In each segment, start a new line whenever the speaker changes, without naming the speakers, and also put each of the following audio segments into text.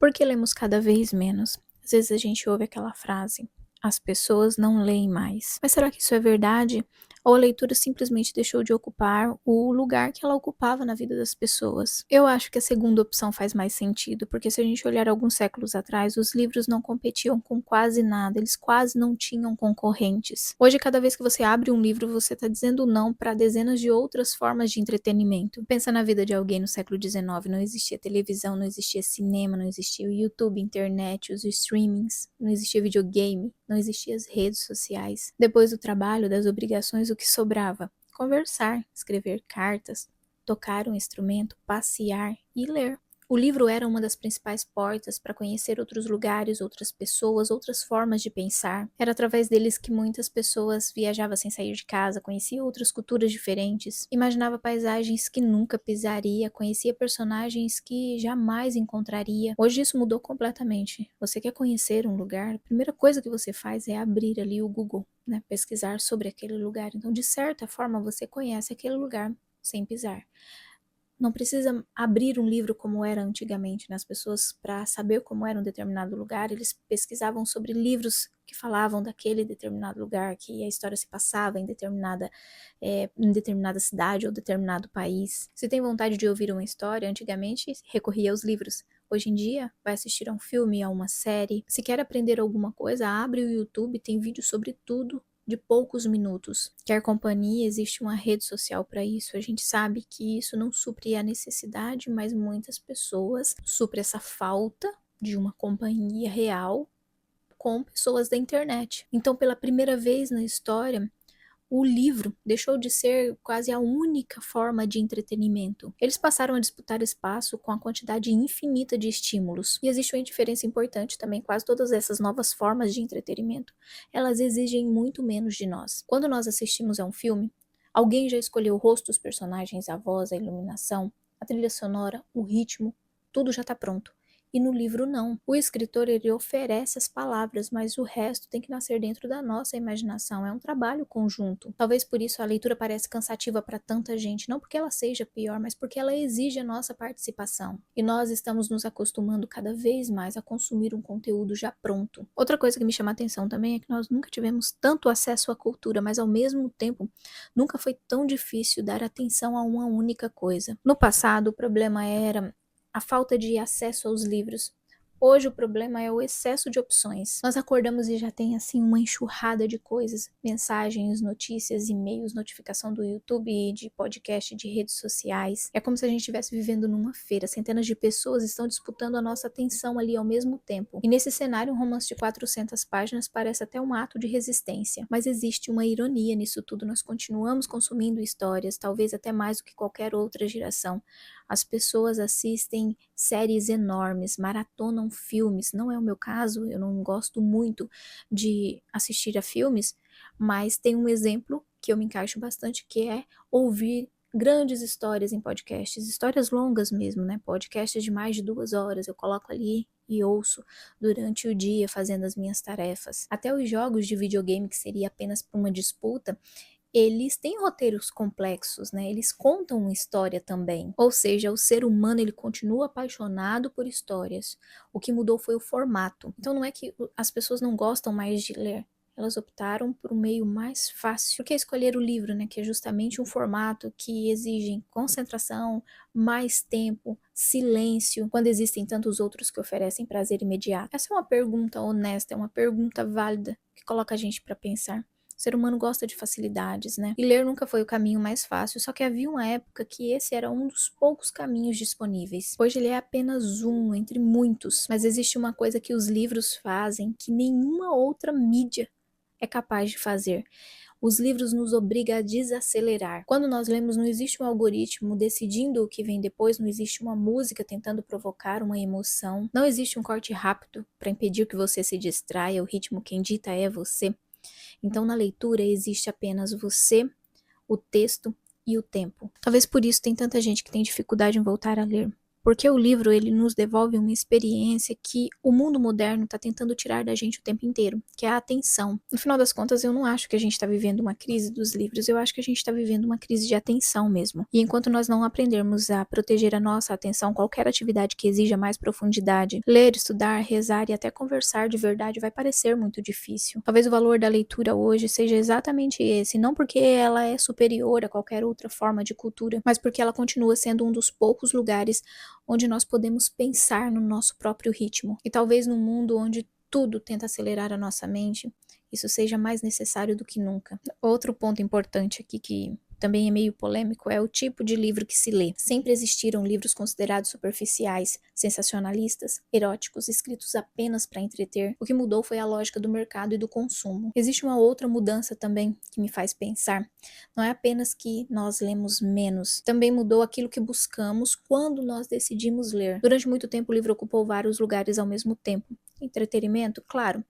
Porque lemos cada vez menos. Às vezes a gente ouve aquela frase: as pessoas não leem mais. Mas será que isso é verdade? Ou a leitura simplesmente deixou de ocupar o lugar que ela ocupava na vida das pessoas? Eu acho que a segunda opção faz mais sentido, porque se a gente olhar alguns séculos atrás, os livros não competiam com quase nada, eles quase não tinham concorrentes. Hoje, cada vez que você abre um livro, você está dizendo não para dezenas de outras formas de entretenimento. Pensa na vida de alguém no século XIX, não existia televisão, não existia cinema, não existia o YouTube, internet, os streamings, não existia videogame, não existiam as redes sociais. Depois do trabalho, das obrigações, o que sobrava? Conversar, escrever cartas, tocar um instrumento, passear e ler. O livro era uma das principais portas para conhecer outros lugares, outras pessoas, outras formas de pensar. Era através deles que muitas pessoas viajavam sem sair de casa, conhecia outras culturas diferentes, imaginava paisagens que nunca pisaria, conhecia personagens que jamais encontraria. Hoje isso mudou completamente. Você quer conhecer um lugar, a primeira coisa que você faz é abrir ali o Google, né? Pesquisar sobre aquele lugar. Então, de certa forma, você conhece aquele lugar sem pisar. Não precisa abrir um livro como era antigamente, né? As pessoas, para saber como era um determinado lugar, eles pesquisavam sobre livros que falavam daquele determinado lugar, que a história se passava em determinada cidade ou determinado país. Se tem vontade de ouvir uma história, antigamente recorria aos livros. Hoje em dia, vai assistir a um filme, a uma série. Se quer aprender alguma coisa, abre o YouTube, tem vídeo sobre tudo de poucos minutos. Quer companhia, existe uma rede social para isso. A gente sabe que isso não supre a necessidade, mas muitas pessoas supre essa falta de uma companhia real com pessoas da internet. Então, pela primeira vez na história, o livro deixou de ser quase a única forma de entretenimento. Eles passaram a disputar espaço com a quantidade infinita de estímulos. E existe uma diferença importante também: quase todas essas novas formas de entretenimento, elas exigem muito menos de nós. Quando nós assistimos a um filme, alguém já escolheu o rosto dos personagens, a voz, a iluminação, a trilha sonora, o ritmo, tudo já está pronto. E no livro não. O escritor, ele oferece as palavras, mas o resto tem que nascer dentro da nossa imaginação. É um trabalho conjunto. Talvez por isso a leitura parece cansativa para tanta gente, não porque ela seja pior, mas porque ela exige a nossa participação. E nós estamos nos acostumando cada vez mais a consumir um conteúdo já pronto. Outra coisa que me chama a atenção também é que nós nunca tivemos tanto acesso à cultura, mas ao mesmo tempo nunca foi tão difícil dar atenção a uma única coisa. No passado, o problema era a falta de acesso aos livros. Hoje o problema é o excesso de opções. Nós acordamos e já tem assim uma enxurrada de coisas, mensagens, notícias, e-mails, notificação do YouTube, de podcast, de redes sociais. É como se a gente estivesse vivendo numa feira. Centenas de pessoas estão disputando a nossa atenção ali ao mesmo tempo. E nesse cenário, um romance de 400 páginas parece até um ato de resistência. Mas existe uma ironia nisso tudo. Nós continuamos consumindo histórias, talvez até mais do que qualquer outra geração. As pessoas assistem séries enormes, maratonam filmes. Não é o meu caso, eu não gosto muito de assistir a filmes, mas tem um exemplo que eu me encaixo bastante, que é ouvir grandes histórias em podcasts, histórias longas mesmo, né? Podcasts de mais de 2 horas, eu coloco ali e ouço durante o dia fazendo as minhas tarefas. Até os jogos de videogame, que seria apenas para uma disputa, eles têm roteiros complexos, né? Eles contam uma história também. Ou seja, o ser humano, ele continua apaixonado por histórias. O que mudou foi o formato. Então não é que as pessoas não gostam mais de ler. Elas optaram por um meio mais fácil. Por que escolher o livro, né? Que é justamente um formato que exige concentração, mais tempo, silêncio, quando existem tantos outros que oferecem prazer imediato. Essa é uma pergunta honesta, é uma pergunta válida que coloca a gente para pensar. O ser humano gosta de facilidades, né? E ler nunca foi o caminho mais fácil, só que havia uma época que esse era um dos poucos caminhos disponíveis. Hoje ele é apenas um entre muitos, mas existe uma coisa que os livros fazem que nenhuma outra mídia é capaz de fazer. Os livros nos obrigam a desacelerar. Quando nós lemos, não existe um algoritmo decidindo o que vem depois, não existe uma música tentando provocar uma emoção, não existe um corte rápido para impedir que você se distraia, o ritmo quem dita é você. Então, na leitura existe apenas você, o texto e o tempo. Talvez por isso tem tanta gente que tem dificuldade em voltar a ler. Porque o livro, ele nos devolve uma experiência que o mundo moderno está tentando tirar da gente o tempo inteiro, que é a atenção. No final das contas, eu não acho que a gente está vivendo uma crise dos livros, eu acho que a gente está vivendo uma crise de atenção mesmo. E enquanto nós não aprendermos a proteger a nossa atenção, qualquer atividade que exija mais profundidade, ler, estudar, rezar e até conversar de verdade vai parecer muito difícil. Talvez o valor da leitura hoje seja exatamente esse, não porque ela é superior a qualquer outra forma de cultura, mas porque ela continua sendo um dos poucos lugares onde nós podemos pensar no nosso próprio ritmo. E talvez num mundo onde tudo tenta acelerar a nossa mente, isso seja mais necessário do que nunca. Outro ponto importante aqui que também é meio polêmico é o tipo de livro que se lê. Sempre existiram livros considerados superficiais, sensacionalistas, eróticos, escritos apenas para entreter. O que mudou foi a lógica do mercado e do consumo. Existe uma outra mudança também que me faz pensar. Não é apenas que nós lemos menos, também mudou aquilo que buscamos quando nós decidimos ler. Durante muito tempo o livro ocupou vários lugares ao mesmo tempo. Entretenimento, claro,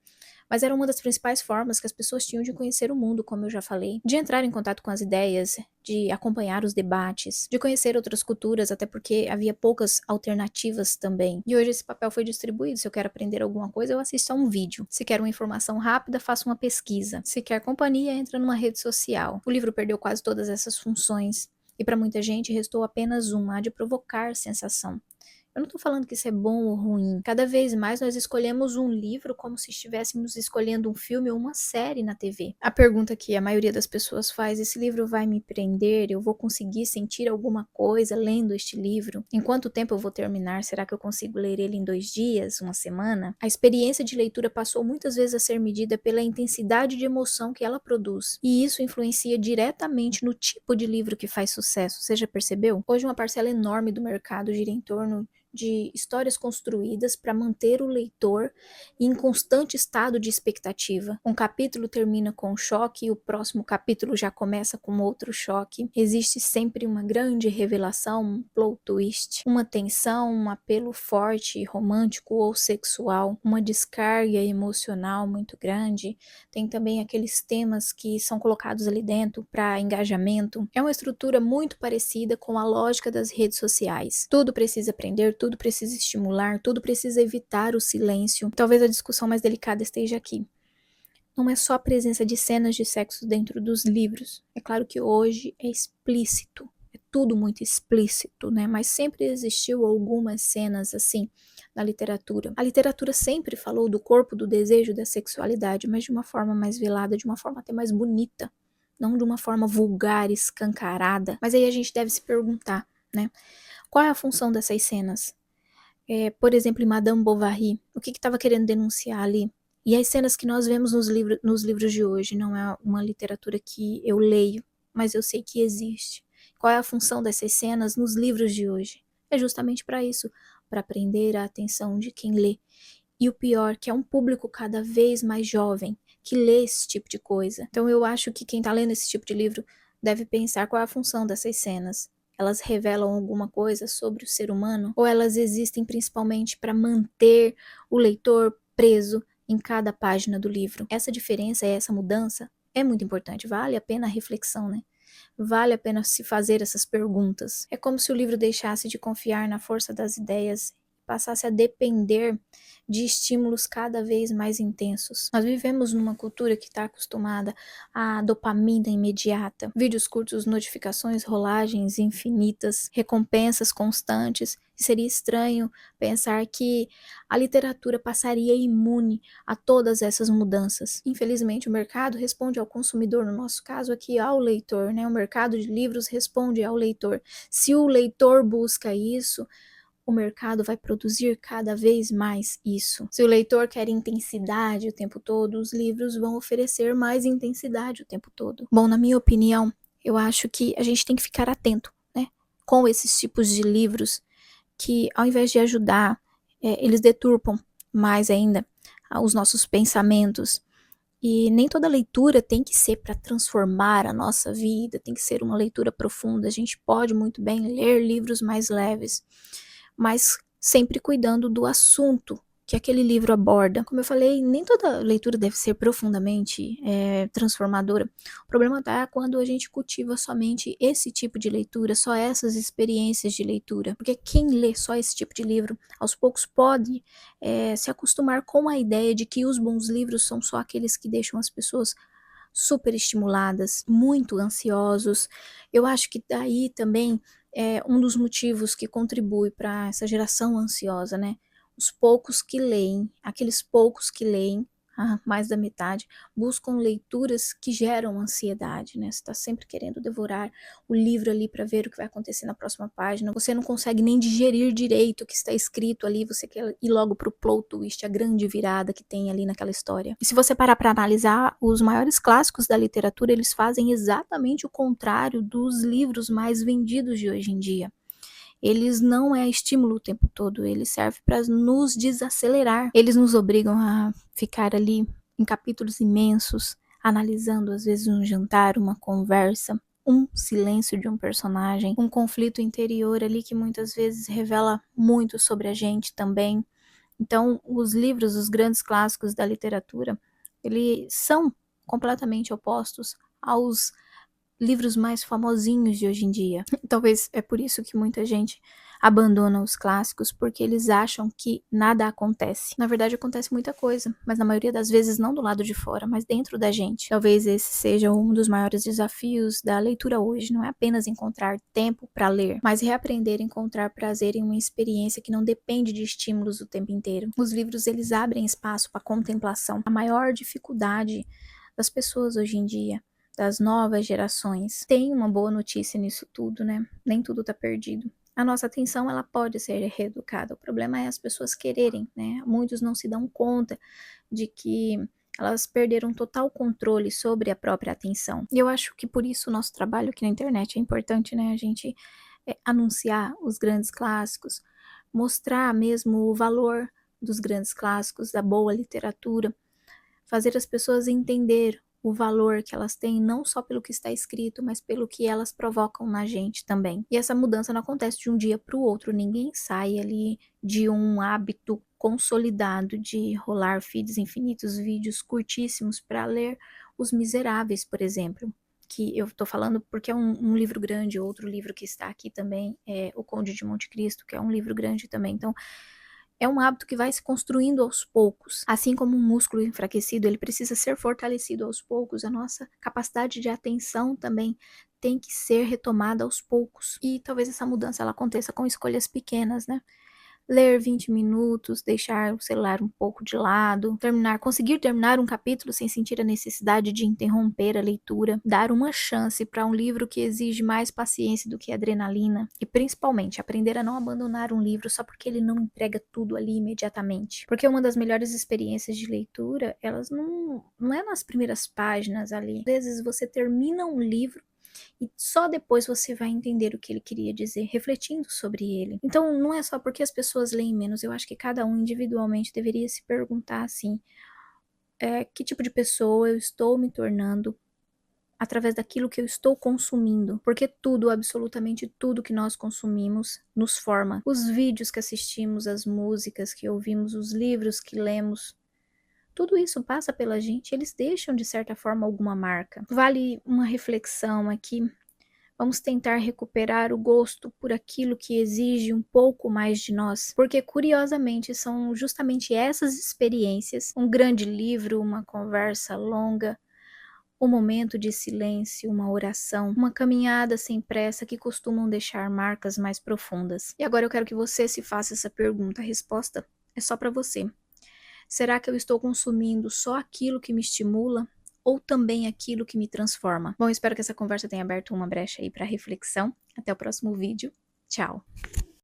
mas era uma das principais formas que as pessoas tinham de conhecer o mundo, como eu já falei, de entrar em contato com as ideias, de acompanhar os debates, de conhecer outras culturas, até porque havia poucas alternativas também. E hoje esse papel foi distribuído. Se eu quero aprender alguma coisa, eu assisto a um vídeo. Se quero uma informação rápida, faço uma pesquisa. Se quer companhia, entra numa rede social. O livro perdeu quase todas essas funções. E para muita gente restou apenas uma, a de provocar sensação. Eu não tô falando que isso é bom ou ruim. Cada vez mais nós escolhemos um livro como se estivéssemos escolhendo um filme ou uma série na TV. A pergunta que a maioria das pessoas faz: esse livro vai me prender? Eu vou conseguir sentir alguma coisa lendo este livro? Em quanto tempo eu vou terminar? Será que eu consigo ler ele em 2 dias, uma semana? A experiência de leitura passou muitas vezes a ser medida pela intensidade de emoção que ela produz. E isso influencia diretamente no tipo de livro que faz sucesso. Você já percebeu? Hoje uma parcela enorme do mercado gira em torno de histórias construídas para manter o leitor em constante estado de expectativa. Um capítulo termina com um choque e o próximo capítulo já começa com outro choque. Existe sempre uma grande revelação, um plot twist, uma tensão, um apelo forte, romântico ou sexual, uma descarga emocional muito grande. Tem também aqueles temas que são colocados ali dentro para engajamento. É uma estrutura muito parecida com a lógica das redes sociais. Tudo precisa aprender, tudo precisa estimular, tudo precisa evitar o silêncio. Talvez a discussão mais delicada esteja aqui. Não é só a presença de cenas de sexo dentro dos livros. É claro que hoje é explícito, é tudo muito explícito, né? Mas sempre existiu algumas cenas assim na literatura. A literatura sempre falou do corpo, do desejo, da sexualidade, mas de uma forma mais velada, de uma forma até mais bonita. Não de uma forma vulgar, escancarada. Mas aí a gente deve se perguntar, né? Qual é a função dessas cenas? Por exemplo, em Madame Bovary, o que estava querendo denunciar ali? E as cenas que nós vemos nos livros de hoje, não é uma literatura que eu leio, mas eu sei que existe. Qual é a função dessas cenas nos livros de hoje? É justamente para isso, para prender a atenção de quem lê. E o pior, que é um público cada vez mais jovem, que lê esse tipo de coisa. Então eu acho que quem está lendo esse tipo de livro deve pensar qual é a função dessas cenas. Elas revelam alguma coisa sobre o ser humano? Ou elas existem principalmente para manter o leitor preso em cada página do livro? Essa diferença, essa mudança é muito importante. Vale a pena a reflexão, né? Vale a pena se fazer essas perguntas. É como se o livro deixasse de confiar na força das ideias e passasse a depender de estímulos cada vez mais intensos. Nós vivemos numa cultura que está acostumada à dopamina imediata, vídeos curtos, notificações, rolagens infinitas, recompensas constantes. Seria estranho pensar que a literatura passaria imune a todas essas mudanças. Infelizmente, o mercado responde ao consumidor, no nosso caso aqui ao leitor, né? O mercado de livros responde ao leitor. Se o leitor busca isso, o mercado vai produzir cada vez mais isso. Se o leitor quer intensidade o tempo todo, os livros vão oferecer mais intensidade o tempo todo. Bom, na minha opinião, eu acho que a gente tem que ficar atento, né, com esses tipos de livros que, ao invés de ajudar, eles deturpam mais ainda os nossos pensamentos. E nem toda leitura tem que ser para transformar a nossa vida, tem que ser uma leitura profunda. A gente pode muito bem ler livros mais leves, mas sempre cuidando do assunto que aquele livro aborda. Como eu falei, nem toda leitura deve ser profundamente transformadora. O problema tá quando a gente cultiva somente esse tipo de leitura, só essas experiências de leitura. Porque quem lê só esse tipo de livro, aos poucos pode se acostumar com a ideia de que os bons livros são só aqueles que deixam as pessoas super estimuladas, muito ansiosos. Eu acho que daí também é um dos motivos que contribui para essa geração ansiosa, né? Os poucos que leem, aqueles poucos que leem, mais da metade, buscam leituras que geram ansiedade, né? Você está sempre querendo devorar o livro ali para ver o que vai acontecer na próxima página. Você não consegue nem digerir direito o que está escrito ali. Você quer ir logo pro plot twist, a grande virada que tem ali naquela história. E se você parar para analisar, os maiores clássicos da literatura, eles fazem exatamente o contrário dos livros mais vendidos de hoje em dia. Eles não é estímulo o tempo todo, eles servem para nos desacelerar. Eles nos obrigam a ficar ali em capítulos imensos, analisando às vezes um jantar, uma conversa, um silêncio de um personagem, um conflito interior ali que muitas vezes revela muito sobre a gente também. Então, os livros, os grandes clássicos da literatura, eles são completamente opostos aos livros mais famosinhos de hoje em dia. Talvez é por isso que muita gente abandona os clássicos, porque eles acham que nada acontece. Na verdade, acontece muita coisa, mas na maioria das vezes não do lado de fora, mas dentro da gente. Talvez esse seja um dos maiores desafios da leitura hoje, não é apenas encontrar tempo para ler, mas reaprender a encontrar prazer em uma experiência que não depende de estímulos o tempo inteiro. Os livros, eles abrem espaço para contemplação. A maior dificuldade das pessoas hoje em dia, das novas gerações. Tem uma boa notícia nisso tudo, né? Nem tudo tá perdido. A nossa atenção, ela pode ser reeducada. O problema é as pessoas quererem, né? Muitos não se dão conta de que elas perderam total controle sobre a própria atenção. E eu acho que por isso o nosso trabalho aqui na internet é importante, né? A gente anunciar os grandes clássicos, mostrar mesmo o valor dos grandes clássicos, da boa literatura, fazer as pessoas entender o valor que elas têm, não só pelo que está escrito, mas pelo que elas provocam na gente também. E essa mudança não acontece de um dia para o outro, ninguém sai ali de um hábito consolidado de rolar feeds infinitos, vídeos curtíssimos para ler Os Miseráveis, por exemplo. Que eu tô falando porque é um livro grande. Outro livro que está aqui também é O Conde de Monte Cristo, que é um livro grande também. Então, é um hábito que vai se construindo aos poucos. Assim como um músculo enfraquecido, ele precisa ser fortalecido aos poucos. A nossa capacidade de atenção também tem que ser retomada aos poucos. E talvez essa mudança ela aconteça com escolhas pequenas, né? Ler 20 minutos, deixar o celular um pouco de lado, conseguir terminar um capítulo sem sentir a necessidade de interromper a leitura, dar uma chance para um livro que exige mais paciência do que adrenalina e principalmente aprender a não abandonar um livro só porque ele não entrega tudo ali imediatamente. Porque uma das melhores experiências de leitura, elas não é nas primeiras páginas ali. Às vezes você termina um livro e só depois você vai entender o que ele queria dizer, refletindo sobre ele. Então, não é só porque as pessoas leem menos, eu acho que cada um individualmente deveria se perguntar assim, que tipo de pessoa eu estou me tornando através daquilo que eu estou consumindo, porque tudo, absolutamente tudo que nós consumimos nos forma. Os vídeos que assistimos, as músicas que ouvimos, os livros que lemos, tudo isso passa pela gente, eles deixam de certa forma alguma marca. Vale uma reflexão aqui. Vamos tentar recuperar o gosto por aquilo que exige um pouco mais de nós, porque curiosamente são justamente essas experiências, um grande livro, uma conversa longa, um momento de silêncio, uma oração, uma caminhada sem pressa que costumam deixar marcas mais profundas. E agora eu quero que você se faça essa pergunta, a resposta é só para você. Será que eu estou consumindo só aquilo que me estimula ou também aquilo que me transforma? Bom, espero que essa conversa tenha aberto uma brecha aí para reflexão. Até o próximo vídeo. Tchau!